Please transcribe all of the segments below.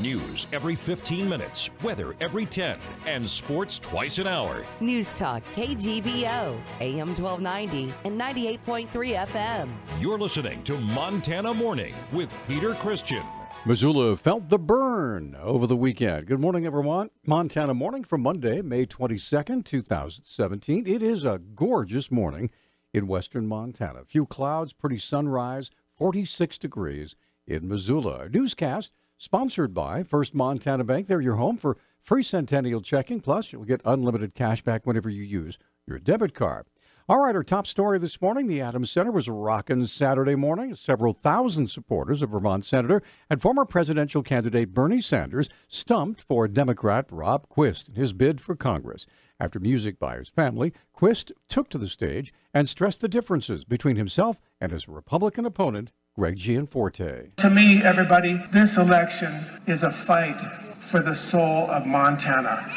News every 15 minutes, weather every 10, and sports twice an hour. Newstalk, KGVO, AM 1290 and 98.3 FM. You're listening to Montana Morning with Peter Christian. Missoula felt the burn over the weekend. Good morning, everyone. Montana Morning for Monday, May 22nd, 2017. It is a gorgeous morning in western Montana. A few clouds, pretty sunrise, 46 degrees in Missoula. Our newscast sponsored by First Montana Bank. They're your home for free centennial checking. Plus, you'll get unlimited cash back whenever you use your debit card. All right, our top story this morning, the Adams Center was rocking Saturday morning. Several thousand supporters of Vermont Senator and former presidential candidate Bernie Sanders stumped for Democrat Rob Quist in his bid for Congress. After music by his family, Quist took to the stage and stressed the differences between himself and his Republican opponent, Greg Gianforte. To me, everybody, this election is a fight for the soul of Montana.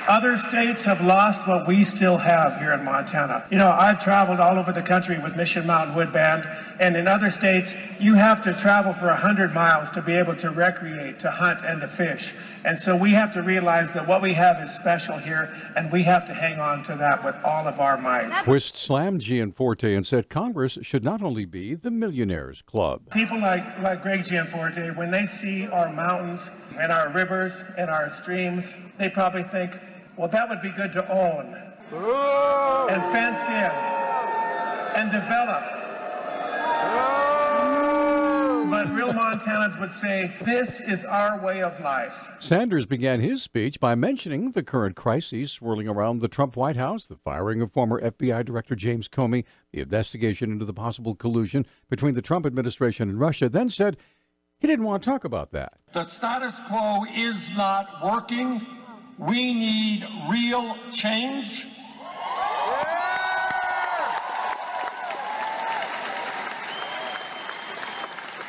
Other states have lost what we still have here in Montana. You know, I've traveled all over the country with Mission Mountain Wood Band, and in other states, you have to travel for 100 miles to be able to recreate, to hunt, and to fish. And so we have to realize that what we have is special here, and we have to hang on to that with all of our might. Quist slammed Gianforte and said Congress should not only be the millionaires club. People like Greg Gianforte, when they see our mountains and our rivers and our streams, they probably think, well, that would be good to own and fence in and develop. But real Montanans would say, this is our way of life. Sanders began his speech by mentioning the current crises swirling around the Trump White House, the firing of former FBI Director James Comey, the investigation into the possible collusion between the Trump administration and Russia, then said he didn't want to talk about that. The status quo is not working. We need real change.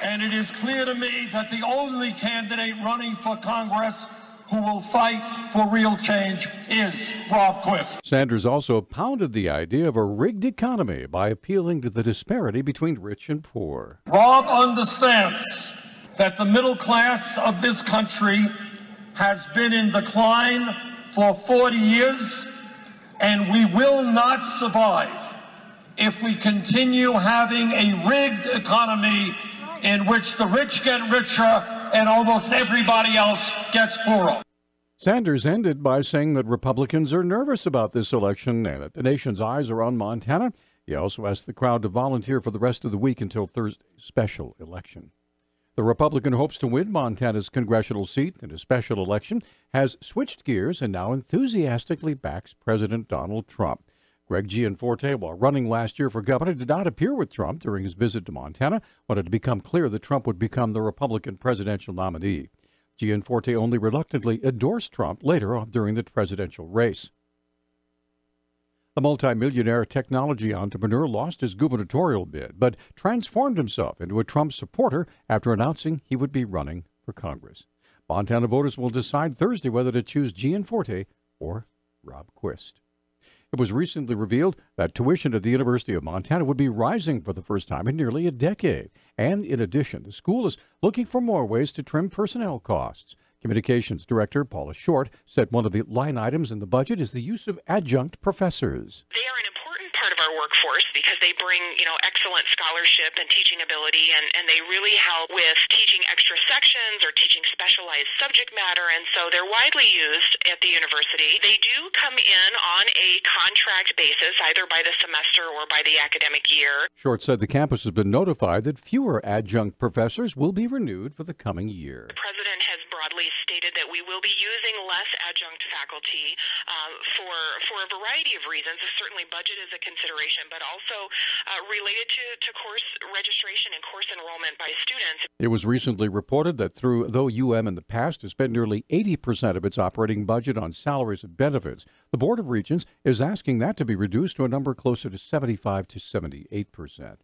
And it is clear to me that the only candidate running for Congress who will fight for real change is Rob Quist. Sanders also pounded the idea of a rigged economy by appealing to the disparity between rich and poor. Rob understands that the middle class of this country has been in decline for 40 years, and we will not survive if we continue having a rigged economy in which the rich get richer and almost everybody else gets poorer. Sanders ended by saying that Republicans are nervous about this election and that the nation's eyes are on Montana. He also asked the crowd to volunteer for the rest of the week until Thursday's special election. The Republican hopes to win Montana's congressional seat in a special election, has switched gears and now enthusiastically backs President Donald Trump. Greg Gianforte, while running last year for governor, did not appear with Trump during his visit to Montana, when it had become clear that Trump would become the Republican presidential nominee. Gianforte only reluctantly endorsed Trump later on during the presidential race. The multimillionaire technology entrepreneur lost his gubernatorial bid, but transformed himself into a Trump supporter after announcing he would be running for Congress. Montana voters will decide Thursday whether to choose Gianforte or Rob Quist. It was recently revealed that tuition at the University of Montana would be rising for the first time in nearly a decade. And in addition, the school is looking for more ways to trim personnel costs. Communications Director Paula Short said one of the line items in the budget is the use of adjunct professors. They are an important part of our workforce because they bring, excellent scholarship and teaching ability, and they really help with teaching extra sections or teaching specialized subject matter, and so they're widely used at the university. They do come in on a contract basis, either by the semester or by the academic year. Short said the campus has been notified that fewer adjunct professors will be renewed for the coming year. The president has broadly stated that we will be using less adjunct faculty for a variety of reasons. Certainly budget is a consideration, but also related to course registration and course enrollment by students. It was recently reported that though UM in the past has spent nearly 80% of its operating budget on salaries and benefits, the Board of Regents is asking that to be reduced to a number closer to 75 to 78%.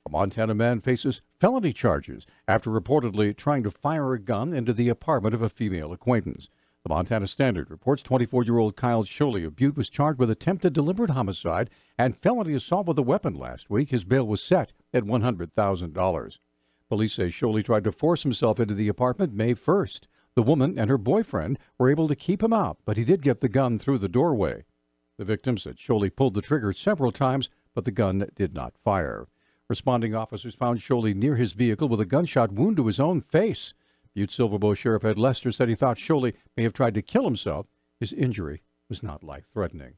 A Montana man faces felony charges after reportedly trying to fire a gun into the apartment of a female acquaintance. The Montana Standard reports 24-year-old Kyle Sholey of Butte was charged with attempted deliberate homicide and felony assault with a weapon last week. His bail was set at $100,000. Police say Sholey tried to force himself into the apartment May 1st. The woman and her boyfriend were able to keep him out, but he did get the gun through the doorway. The victim said Sholey pulled the trigger several times, but the gun did not fire. Responding officers found Sholey near his vehicle with a gunshot wound to his own face. Butte-Silverbow Sheriff Ed Lester said he thought Sholey may have tried to kill himself. His injury was not life-threatening.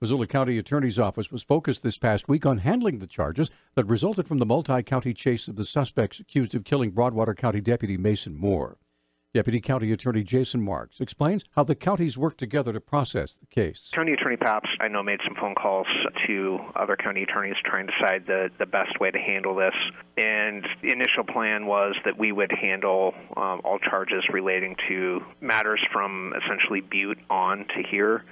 Missoula County Attorney's Office was focused this past week on handling the charges that resulted from the multi-county chase of the suspects accused of killing Broadwater County Deputy Mason Moore. Deputy County Attorney Jason Marks explains how the counties work together to process the case. County Attorney Paps, I know, made some phone calls to other county attorneys trying to decide the best way to handle this. And the initial plan was that we would handle all charges relating to matters from essentially Butte on to here,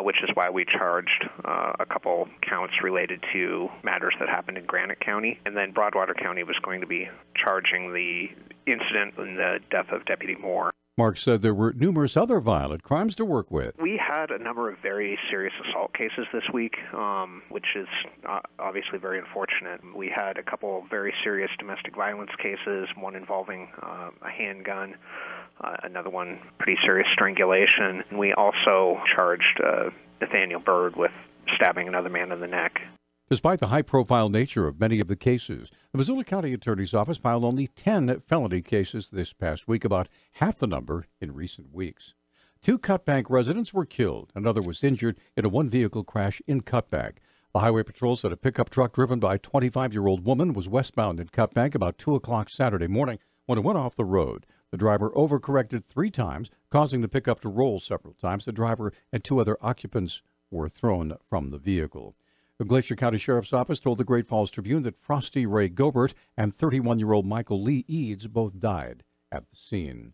which is why we charged a couple counts related to matters that happened in Granite County. And then Broadwater County was going to be charging the incident and the death of Deputy Moore. Mark said there were numerous other violent crimes to work with. We had a number of very serious assault cases this week, which is obviously very unfortunate. We had a couple of very serious domestic violence cases, one involving a handgun, another one pretty serious strangulation. And we also charged Nathaniel Bird with stabbing another man in the neck. Despite the high-profile nature of many of the cases, the Missoula County Attorney's Office filed only 10 felony cases this past week, about half the number in recent weeks. 2 Cutbank residents were killed. Another was injured in a one-vehicle crash in Cutbank. The Highway Patrol said a pickup truck driven by a 25-year-old woman was westbound in Cutbank about 2 o'clock Saturday morning when it went off the road. The driver overcorrected 3 times, causing the pickup to roll several times. The driver and 2 other occupants were thrown from the vehicle. The Glacier County Sheriff's Office told the Great Falls Tribune that Frosty Ray Gobert and 31-year-old Michael Lee Eads both died at the scene.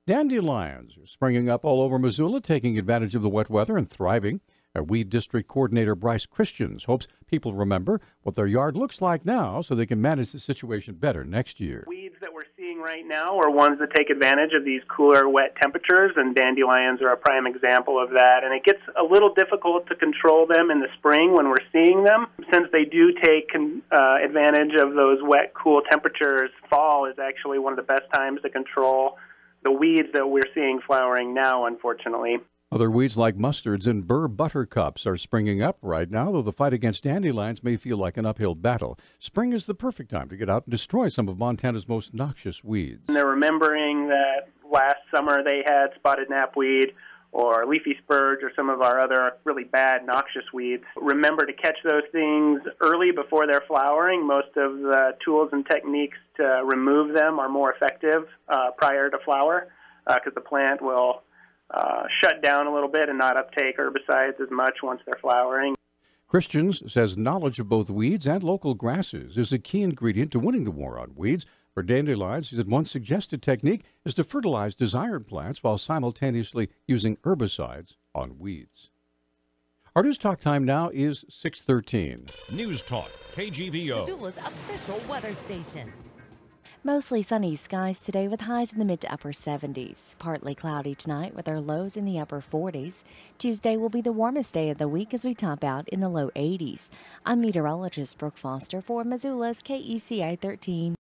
Dandelions are springing up all over Missoula, taking advantage of the wet weather and thriving. Our Weed District Coordinator Bryce Christians hopes people remember what their yard looks like now so they can manage the situation better next year. Weeds that we're seeing right now are ones that take advantage of these cooler, wet temperatures, and dandelions are a prime example of that. And it gets a little difficult to control them in the spring when we're seeing them. Since they do take advantage of those wet, cool temperatures, fall is actually one of the best times to control the weeds that we're seeing flowering now, unfortunately. Other weeds like mustards and burr buttercups are springing up right now, though the fight against dandelions may feel like an uphill battle. Spring is the perfect time to get out and destroy some of Montana's most noxious weeds. And they're remembering that last summer they had spotted knapweed or leafy spurge or some of our other really bad noxious weeds. Remember to catch those things early before they're flowering. Most of the tools and techniques to remove them are more effective prior to flower because the plant will shut down a little bit and not uptake herbicides as much once they're flowering. Christians says knowledge of both weeds and local grasses is a key ingredient to winning the war on weeds. For dandelions, he said one suggested technique is to fertilize desired plants while simultaneously using herbicides on weeds. Our News Talk time now is 6:13. News Talk, KGVO. Missoula's official weather station. Mostly sunny skies today with highs in the mid to upper 70s. Partly cloudy tonight with our lows in the upper 40s. Tuesday will be the warmest day of the week as we top out in the low 80s. I'm meteorologist Brooke Foster for Missoula's KECI 13.